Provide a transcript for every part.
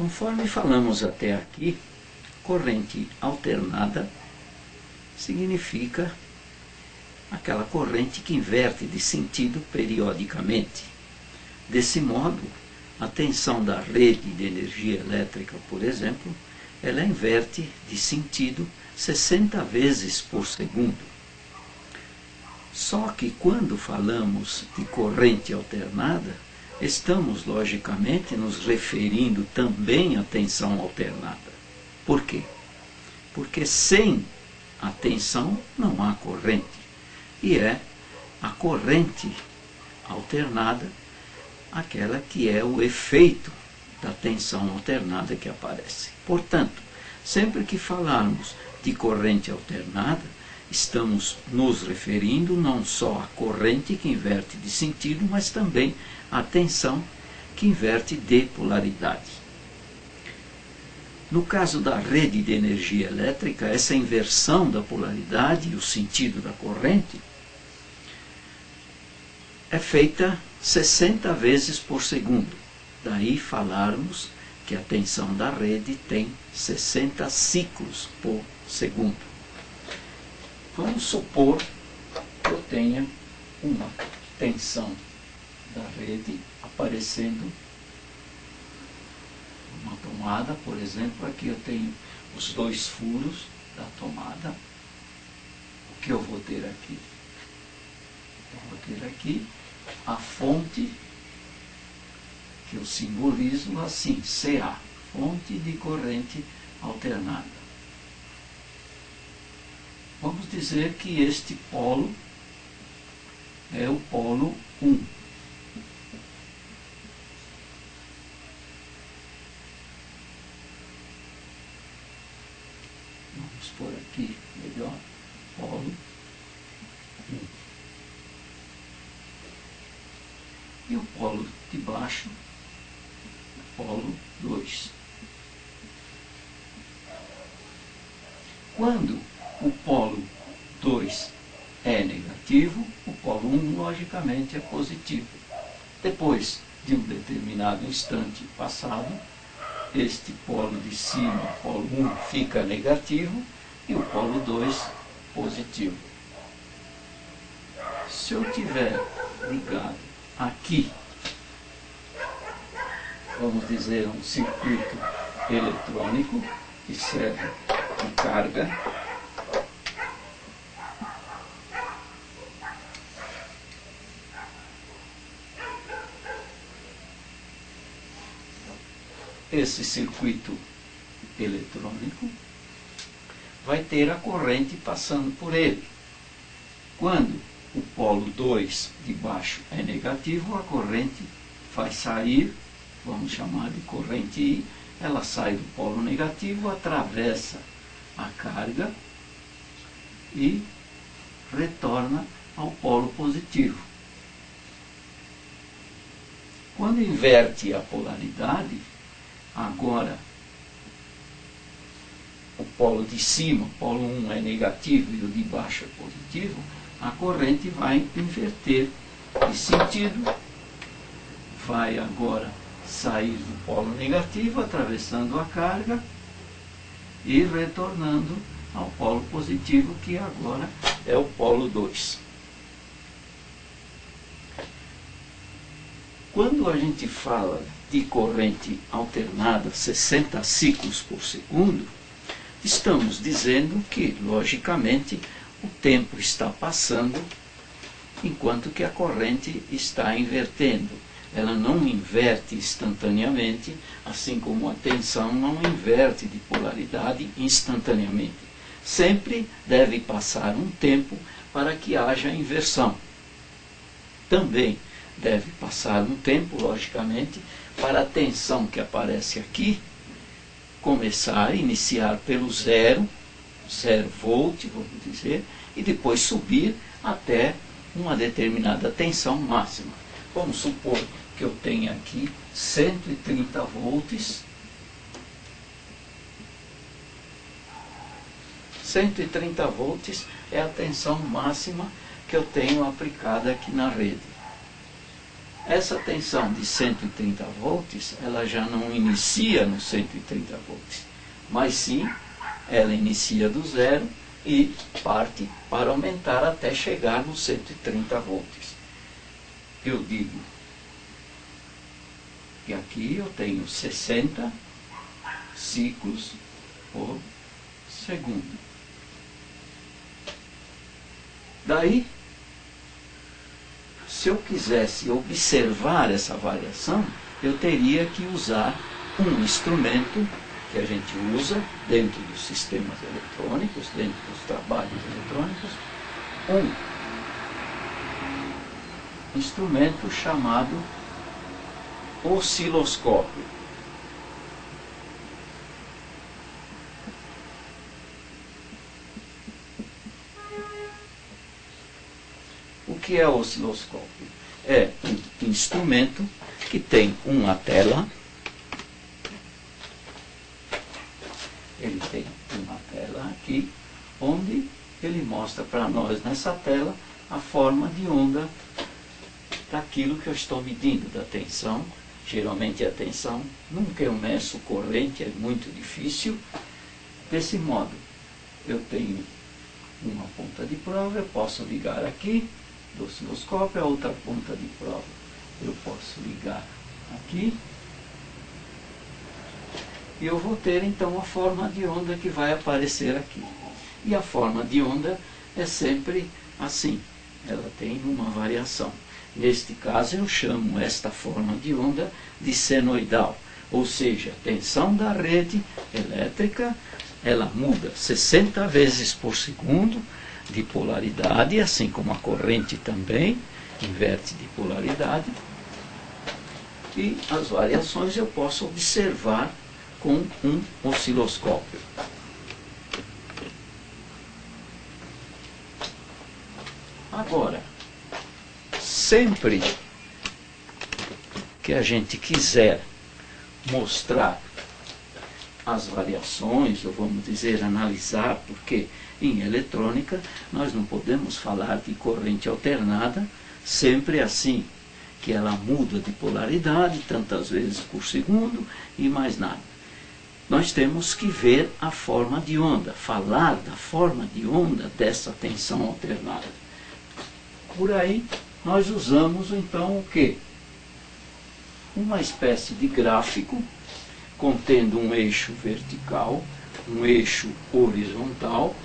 Conforme falamos até aqui, corrente alternada significa aquela corrente que inverte de sentido periodicamente. Desse modo, a tensão da rede de energia elétrica, por exemplo, ela inverte de sentido 60 vezes por segundo. Só que quando falamos de corrente alternada, estamos logicamente nos referindo também à tensão alternada. Por quê? Porque sem a tensão não há corrente. E é a corrente alternada aquela que é o efeito da tensão alternada que aparece. Portanto, sempre que falarmos de corrente alternada, estamos nos referindo não só à corrente que inverte de sentido, mas também à tensão que inverte de polaridade. No caso da rede de energia elétrica, essa inversão da polaridade e o sentido da corrente é feita 60 vezes por segundo. Daí falarmos que a tensão da rede tem 60 ciclos por segundo. Vamos supor que eu tenha uma tensão da rede aparecendo uma tomada, por exemplo, aqui eu tenho os dois furos da tomada. O que eu vou ter aqui? Eu vou ter aqui a fonte, que eu simbolizo assim, CA, fonte de corrente alternada. Vamos dizer que este polo é o polo 1. Vamos por aqui melhor, polo 1. E o polo de baixo, polo 2. Quando o polo 2 é negativo, o polo 1 logicamente é positivo. Depois de um determinado instante passado, este polo de cima, polo 1, fica negativo e o polo 2 positivo. Se eu tiver ligado aqui, vamos dizer, um circuito eletrônico que serve de carga, esse circuito eletrônico vai ter a corrente passando por ele. Quando o polo 2 de baixo é negativo, a corrente vai sair, vamos chamar de corrente I, ela sai do polo negativo, atravessa a carga e retorna ao polo positivo. Quando inverte a polaridade, agora o polo de cima, o polo 1 é negativo e o de baixo é positivo, a corrente vai inverter de sentido, vai agora sair do polo negativo, atravessando a carga e retornando ao polo positivo, que agora é o polo 2. Quando a gente fala de corrente alternada 60 ciclos por segundo, estamos dizendo que, logicamente, o tempo está passando enquanto que a corrente está invertendo. Ela não inverte instantaneamente, assim como a tensão não inverte de polaridade instantaneamente. Sempre deve passar um tempo para que haja inversão. Também deve passar um tempo, logicamente, para a tensão que aparece aqui começar a iniciar pelo 0 volt, vamos dizer, e depois subir até uma determinada tensão máxima. Vamos supor que eu tenha aqui 130 volts. 130 volts é a tensão máxima que eu tenho aplicada aqui na rede. Essa tensão de 130 volts, ela já não inicia no 130 volts, mas sim, ela inicia do zero e parte para aumentar até chegar nos 130 volts. Eu digo que aqui eu tenho 60 ciclos por segundo. Daí, se eu quisesse observar essa variação, eu teria que usar um instrumento que a gente usa dentro dos sistemas eletrônicos, dentro dos trabalhos eletrônicos, um instrumento chamado osciloscópio. O que é o osciloscópio? É um instrumento que tem uma tela. Ele tem uma tela aqui, onde ele mostra para nós nessa tela a forma de onda daquilo que eu estou medindo, da tensão. Geralmente a tensão, nunca eu meço corrente, é muito difícil. Desse modo, eu tenho uma ponta de prova, eu posso ligar aqui do osciloscópio, a outra ponta de prova eu posso ligar aqui, e eu vou ter então a forma de onda que vai aparecer aqui. E a forma de onda é sempre assim, ela tem uma variação. Neste caso eu chamo esta forma de onda de senoidal, ou seja, a tensão da rede elétrica, ela muda 60 vezes por segundo de polaridade, assim como a corrente também inverte de polaridade, e as variações eu posso observar com um osciloscópio. Agora, sempre que a gente quiser mostrar as variações, ou vamos dizer, analisar, porque em eletrônica nós não podemos falar de corrente alternada sempre assim, que ela muda de polaridade tantas vezes por segundo e mais nada. Nós temos que ver a forma de onda, falar da forma de onda dessa tensão alternada. Por aí nós usamos então o quê? Uma espécie de gráfico contendo um eixo vertical, um eixo horizontal.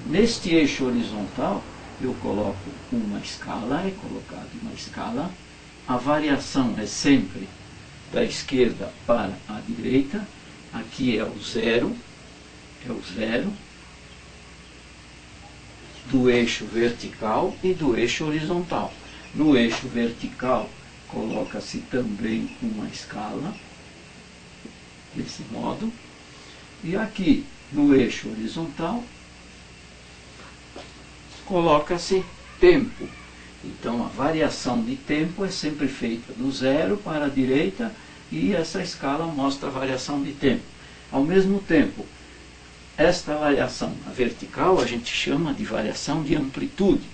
Neste eixo horizontal eu coloco uma escala, é colocado uma escala. A variação é sempre da esquerda para a direita. Aqui é o zero do eixo vertical e do eixo horizontal. No eixo vertical coloca-se também uma escala, desse modo, e aqui no eixo horizontal coloca-se tempo. Então a variação de tempo é sempre feita do zero para a direita, e essa escala mostra a variação de tempo. Ao mesmo tempo, esta variação vertical a gente chama de variação de amplitude.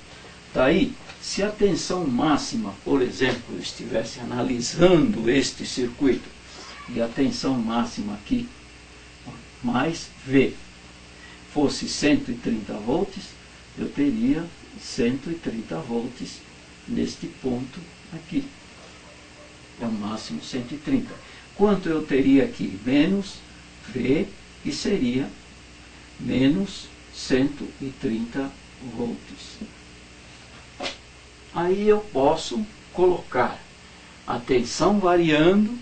Daí, se a tensão máxima, por exemplo, eu estivesse analisando este circuito, e a tensão máxima aqui, mais V, fosse 130 volts, eu teria 130 volts neste ponto aqui. É o máximo 130. Quanto eu teria aqui? Menos V, e seria menos 130 volts. Aí eu posso colocar a tensão variando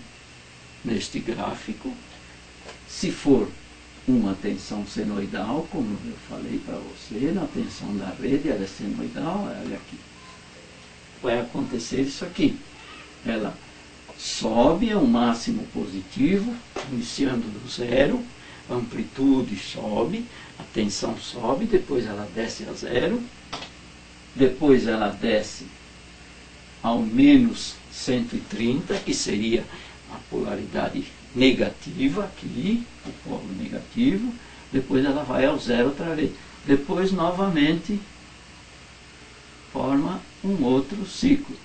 neste gráfico. Se for uma tensão senoidal, como eu falei para você, na tensão da rede ela é senoidal, olha aqui. Vai acontecer isso aqui. Ela sobe ao máximo positivo, iniciando do zero, a amplitude sobe, a tensão sobe, depois ela desce a zero, depois ela desce ao menos 130, que seria a polaridade negativa aqui, o polo negativo, depois ela vai ao zero outra vez. Depois, novamente, forma um outro ciclo.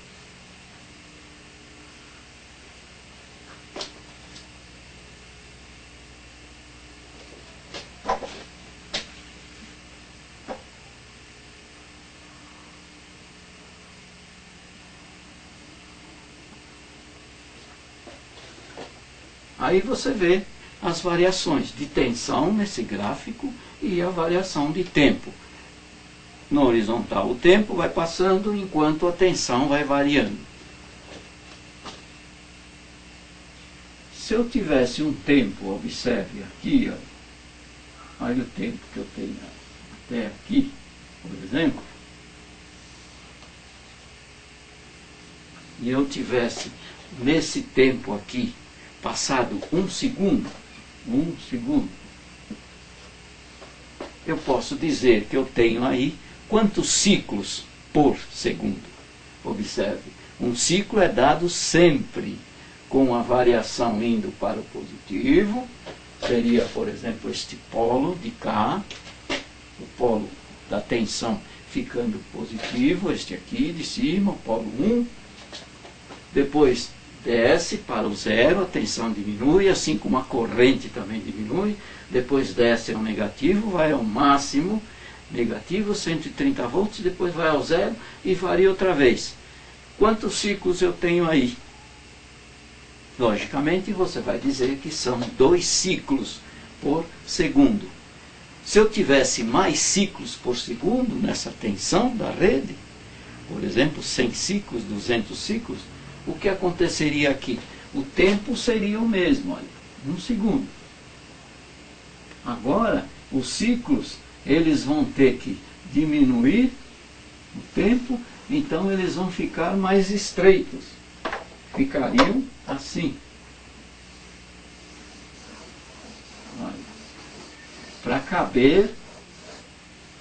Aí você vê as variações de tensão nesse gráfico e a variação de tempo. No horizontal, o tempo vai passando enquanto a tensão vai variando. Se eu tivesse um tempo, observe aqui, olha o tempo que eu tenho até aqui, por exemplo, e eu tivesse nesse tempo aqui passado 1 segundo, eu posso dizer que eu tenho aí quantos ciclos por segundo. Observe, um ciclo é dado sempre com a variação indo para o positivo, seria, por exemplo, este polo de cá, o polo da tensão ficando positivo, este aqui de cima, o polo 1, depois desce para o zero, a tensão diminui, assim como a corrente também diminui, depois desce ao negativo, vai ao máximo, negativo, 130 volts, depois vai ao zero e varia outra vez. Quantos ciclos eu tenho aí? Logicamente, você vai dizer que são 2 ciclos por segundo. Se eu tivesse mais ciclos por segundo nessa tensão da rede, por exemplo, 100 ciclos, 200 ciclos, o que aconteceria aqui? O tempo seria o mesmo, olha, 1 segundo. Agora, os ciclos, eles vão ter que diminuir o tempo, então eles vão ficar mais estreitos. Ficariam assim. Para caber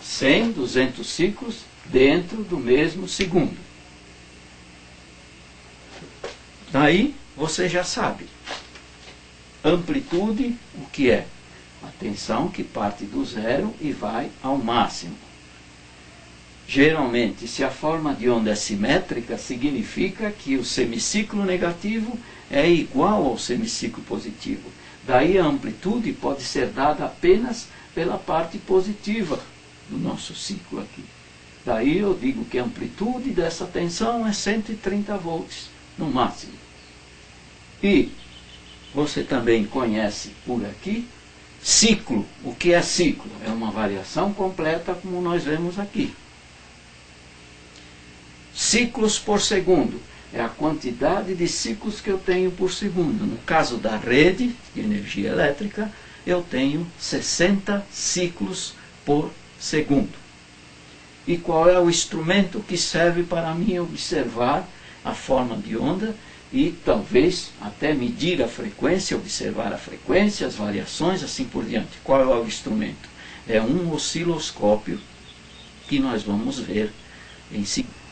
100, 200 ciclos dentro do mesmo segundo. Daí você já sabe. Amplitude, o que é? A tensão que parte do zero e vai ao máximo. Geralmente, se a forma de onda é simétrica, significa que o semiciclo negativo é igual ao semiciclo positivo. Daí a amplitude pode ser dada apenas pela parte positiva do nosso ciclo aqui. Daí eu digo que a amplitude dessa tensão é 130 volts, no máximo. E você também conhece por aqui ciclo. O que é ciclo? É uma variação completa, como nós vemos aqui. Ciclos por segundo é a quantidade de ciclos que eu tenho por segundo. No caso da rede de energia elétrica, eu tenho 60 ciclos por segundo. E qual é o instrumento que serve para mim observar a forma de onda e talvez até medir a frequência, observar a frequência, as variações, assim por diante? Qual é o instrumento? É um osciloscópio que nós vamos ver em seguida.